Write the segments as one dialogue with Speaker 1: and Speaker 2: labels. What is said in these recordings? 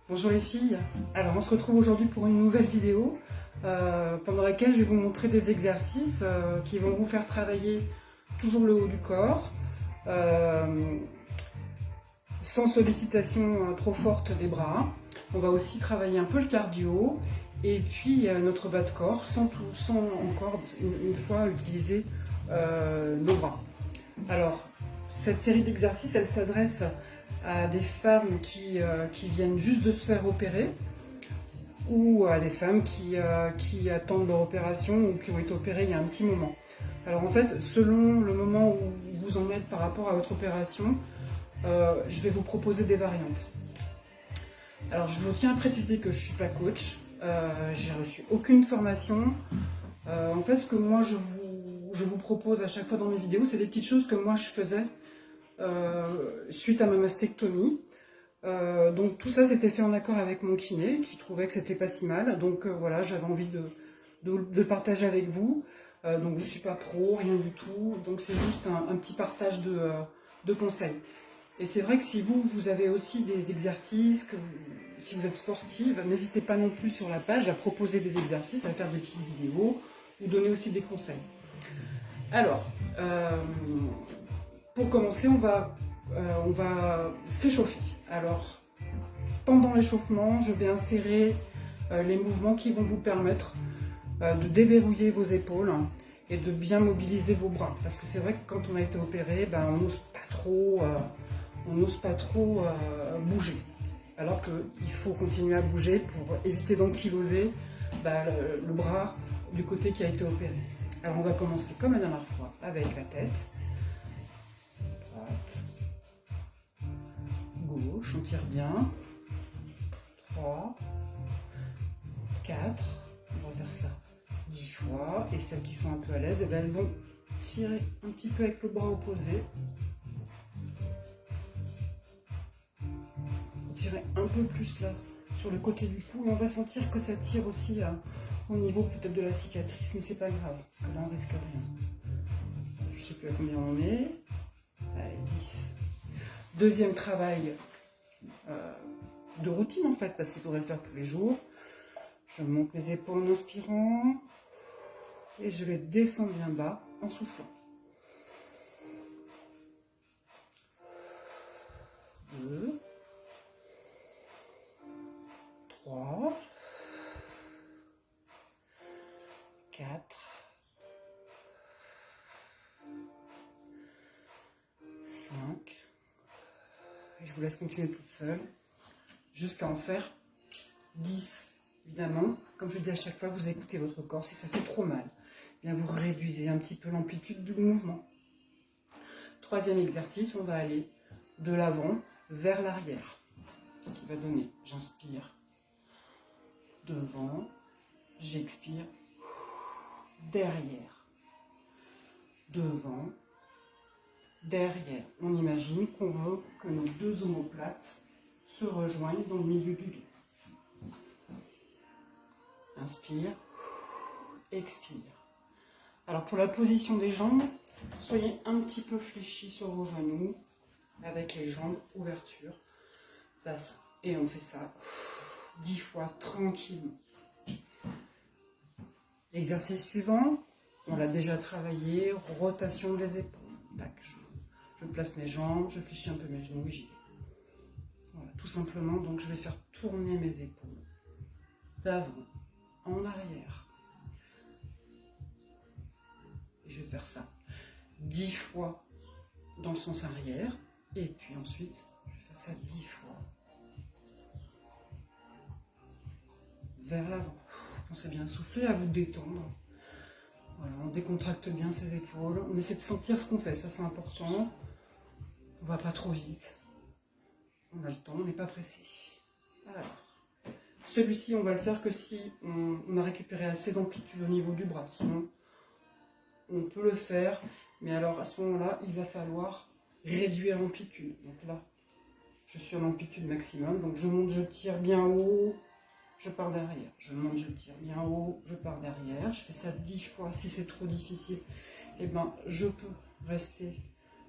Speaker 1: Bonjour les filles, alors on se retrouve aujourd'hui pour une nouvelle vidéo pendant laquelle je vais vous montrer des exercices qui vont vous faire travailler toujours le haut du corps sans sollicitation trop forte des bras. On va aussi travailler un peu le cardio et puis notre bas de corps sans encore une fois utiliser nos bras. Alors cette série d'exercices elle s'adresse à des femmes qui viennent juste de se faire opérer ou à des femmes qui attendent leur opération ou qui ont été opérées il y a un petit moment. Alors en fait, selon le moment où vous en êtes par rapport à votre opération, je vais vous proposer des variantes. Alors je tiens à préciser que je ne suis pas coach, j'ai reçu aucune formation. En fait, ce que moi je vous propose à chaque fois dans mes vidéos, c'est des petites choses que moi je faisais suite à ma mastectomie. Donc tout ça c'était fait en accord avec mon kiné qui trouvait que c'était pas si mal. Donc voilà, j'avais envie de partager avec vous. Donc je suis pas pro, rien du tout. Donc c'est juste un petit partage de conseils. Et c'est vrai que si vous avez aussi des exercices, si vous êtes sportive, n'hésitez pas non plus sur la page à proposer des exercices, à faire des petites vidéos ou donner aussi des conseils. Alors, pour commencer, on va s'échauffer. Alors, pendant l'échauffement, je vais insérer les mouvements qui vont vous permettre de déverrouiller vos épaules et de bien mobiliser vos bras. Parce que c'est vrai que quand on a été opéré, on n'ose pas trop bouger. Alors qu'il faut continuer à bouger pour éviter d'ankyloser le bras du côté qui a été opéré. Alors on va commencer comme la dernière fois avec la tête. Droite. Gauche, on tire bien. 3, 4, on va faire ça 10 fois. Et celles qui sont un peu à l'aise, elles vont tirer un petit peu avec le bras opposé. Tirer un peu plus là, sur le côté du cou. Et on va sentir que ça tire aussi au niveau peut-être de la cicatrice, mais c'est pas grave, parce que là on risque rien. Je sais plus à combien on est. Allez, 10. Deuxième travail de routine en fait, parce qu'il faudrait le faire tous les jours. Je monte les épaules en inspirant et je vais descendre bien bas en soufflant. 2, 3, 4, 5. Et je vous laisse continuer toute seule jusqu'à en faire 10. Évidemment, comme je dis à chaque fois, vous écoutez votre corps. Si ça fait trop mal, bien vous réduisez un petit peu l'amplitude du mouvement. Troisième exercice, on va aller de l'avant vers l'arrière. Ce qui va donner, j'inspire devant, j'expire derrière. Devant, derrière. On imagine qu'on veut que nos deux omoplates se rejoignent dans le milieu du dos. Inspire, expire. Alors pour la position des jambes, soyez un petit peu fléchis sur vos genoux, avec les jambes ouverture, bassin. Et on fait ça 10 fois tranquillement. L'exercice suivant, on l'a déjà travaillé, rotation des épaules. Tac, je place mes jambes, je fléchis un peu mes genoux et j'y vais. Voilà, tout simplement, donc je vais faire tourner mes épaules d'avant en arrière. Et je vais faire ça 10 fois dans le sens arrière. Et puis ensuite, je vais faire ça 10 fois vers l'avant. Pensez bien à souffler, à vous détendre. Voilà, on décontracte bien ses épaules. On essaie de sentir ce qu'on fait, ça c'est important. On va pas trop vite. On a le temps, on n'est pas pressé. Alors, celui-ci, on va le faire que si on a récupéré assez d'amplitude au niveau du bras. Sinon, on peut le faire, mais alors à ce moment-là, il va falloir réduire l'amplitude. Donc là, je suis à l'amplitude maximum. Donc je monte, je tire bien haut, je pars derrière. Je monte, je tire bien haut, je pars derrière. Je fais ça 10 fois. Si c'est trop difficile, je peux rester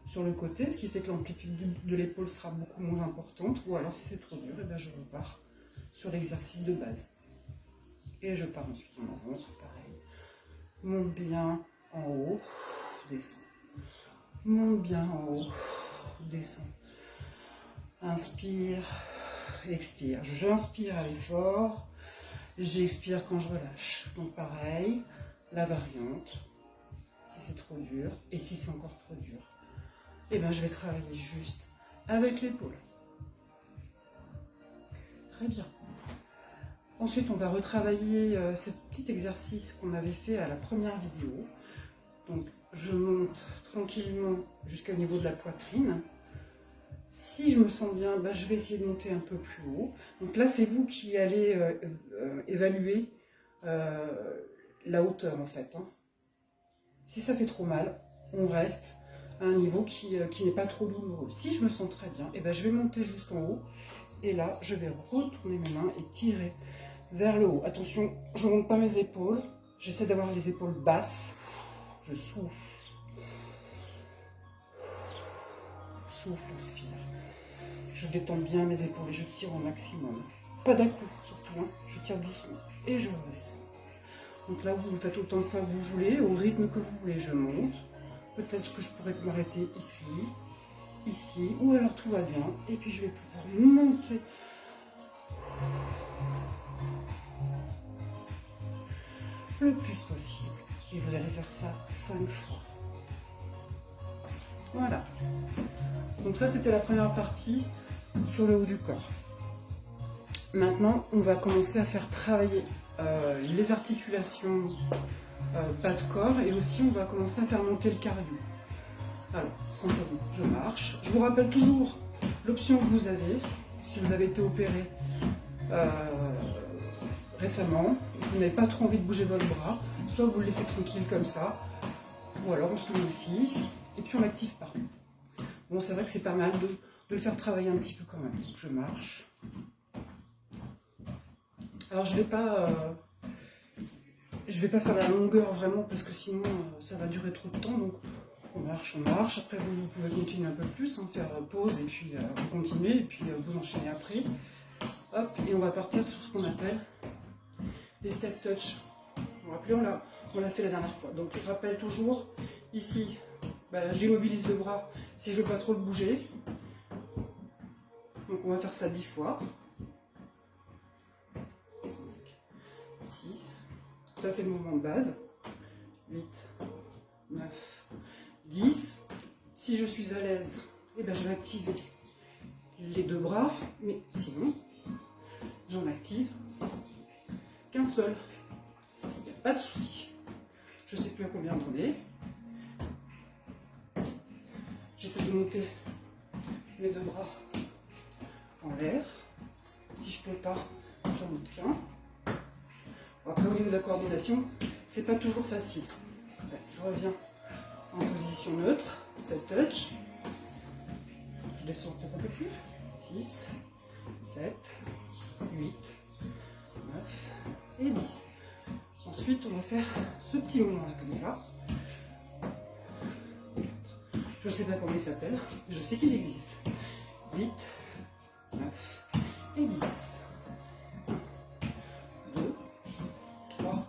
Speaker 1: sur le côté, ce qui fait que l'amplitude de l'épaule sera beaucoup moins importante. Ou alors si c'est trop dur, je repars sur l'exercice de base. Et je pars ensuite en avant, pareil. Monte bien en haut, descends. Monte bien en haut, descends. Inspire, expire. J'inspire à l'effort, j'expire quand je relâche. Donc pareil, la variante, si c'est trop dur, et si c'est encore trop dur, et bien je vais travailler juste avec l'épaule. Très bien. Ensuite, on va retravailler ce petit exercice qu'on avait fait à la première vidéo. Donc, je monte tranquillement jusqu'au niveau de la poitrine. Si je me sens bien, je vais essayer de monter un peu plus haut. Donc là, c'est vous qui allez évaluer la hauteur, en fait. Si ça fait trop mal, on reste à un niveau qui n'est pas trop douloureux. Si je me sens très bien, je vais monter jusqu'en haut. Et là, je vais retourner mes mains et tirer vers le haut. Attention, je ne monte pas mes épaules. J'essaie d'avoir les épaules basses. Je souffle. Souffle, inspire. Je détends bien mes épaules et je tire au maximum. Pas d'un coup, surtout. Je tire doucement et je redescends. Donc là, vous faites autant de fois que vous voulez, au rythme que vous voulez. Je monte. Peut-être que je pourrais m'arrêter ici, ici, ou alors tout va bien. Et puis je vais pouvoir monter le plus possible. Et vous allez faire ça 5 fois. Voilà. Donc ça, c'était la première partie sur le haut du corps. Maintenant, on va commencer à faire travailler les articulations bas de corps et aussi on va commencer à faire monter le cardio. Alors, simplement, je marche. Je vous rappelle toujours l'option que vous avez, si vous avez été opéré récemment, vous n'avez pas trop envie de bouger votre bras, soit vous le laissez tranquille comme ça, ou alors on se met ici, et puis on n'active pas. Bon, c'est vrai que c'est pas mal de le faire travailler un petit peu quand même. Donc je marche. Alors je vais pas faire la longueur vraiment parce que sinon ça va durer trop de temps. Donc on marche. Après vous pouvez continuer un peu plus, faire pause et puis vous continuez et puis vous enchaînez après. Hop, et on va partir sur ce qu'on appelle les step touch. Vous vous rappelez, on l'a fait la dernière fois. Donc je rappelle toujours ici. J'immobilise le bras si je ne veux pas trop le bouger. Donc on va faire ça 10 fois. 5, 6. Ça c'est le mouvement de base. 8, 9, 10. Si je suis à l'aise, je vais activer les deux bras. Mais sinon, j'en active qu'un seul. Il n'y a pas de souci. Je ne sais plus à combien on est. J'essaie de monter mes deux bras en l'air. Si je ne peux pas, j'en monte qu'un. Après, au niveau de la coordination, c'est pas toujours facile. Je reviens en position neutre, step touch. Je descends peut-être un peu plus. 6, 7, 8, 9 et 10. Ensuite, on va faire ce petit mouvement-là comme ça. Je ne sais pas comment il s'appelle, je sais qu'il existe. 8, 9 et 10. 1, 2, 3,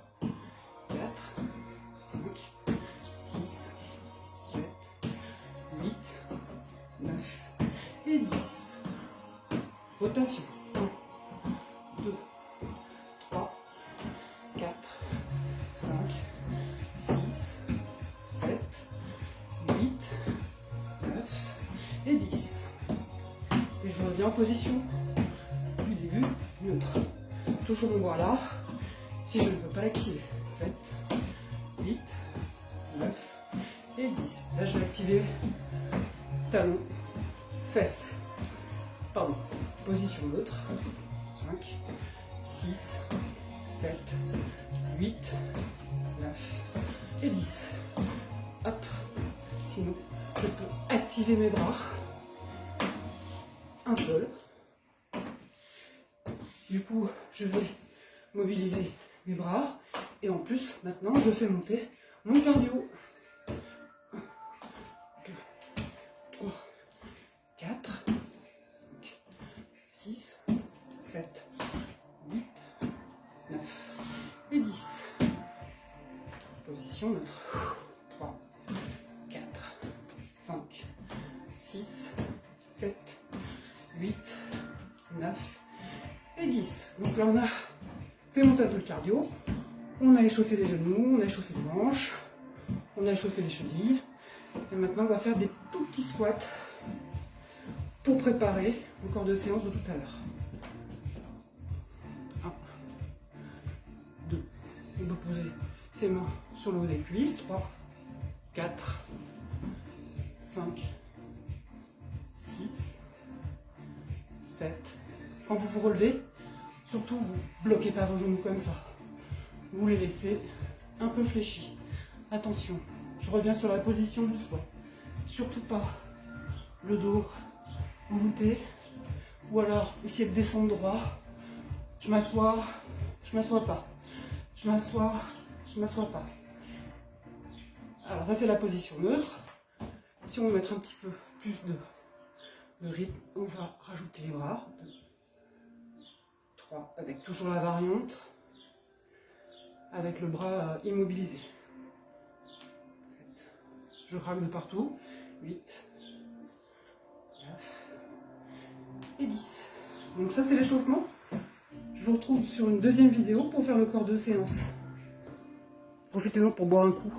Speaker 1: 4, 5, 6, 7, 8, 9 et 10. Rotation. 1, 2, 3, 4, 5, 6, 7, 8, 9 et 10. Et je reviens en position du début, neutre. Toujours mon bras là, si je ne veux pas l'activer. 7, 8, 9 et 10. Là, je vais activer talon, fesses. Pardon, position neutre. 5, 6, 7, 8, 9 et 10. Hop. Sinon, je peux activer mes bras. Un seul. Du coup, je vais mobiliser mes bras. Et en plus, maintenant, je fais monter mon cardio. 1, 2, 3, 4, 5, 6, 7, respiration neutre. 3, 4, 5, 6, 7, 8, 9 et 10. Donc là, on a fait monter un peu le cardio. On a échauffé les genoux, on a échauffé les manches, on a échauffé les chevilles. Et maintenant, on va faire des tout petits squats pour préparer le corps de séance de tout à l'heure. 1, 2. On peut poser ses mains sur le haut des cuisses. 3, 4, 5, 6, 7. Quand vous vous relevez, surtout vous ne bloquez pas vos genoux comme ça. Vous les laissez un peu fléchis. Attention, je reviens sur la position du squat. Surtout pas le dos monté, ou alors essayez de descendre droit. Je m'assois pas. Je m'assois pas. Alors ça c'est la position neutre. Si on veut mettre un petit peu plus de rythme, on va rajouter les bras. 2, 3, avec toujours la variante, avec le bras immobilisé. 7, je craque de partout. 8, 9 et 10. Donc ça c'est l'échauffement. Je vous retrouve sur une deuxième vidéo pour faire le corps de séance. Profitez-en pour boire un coup.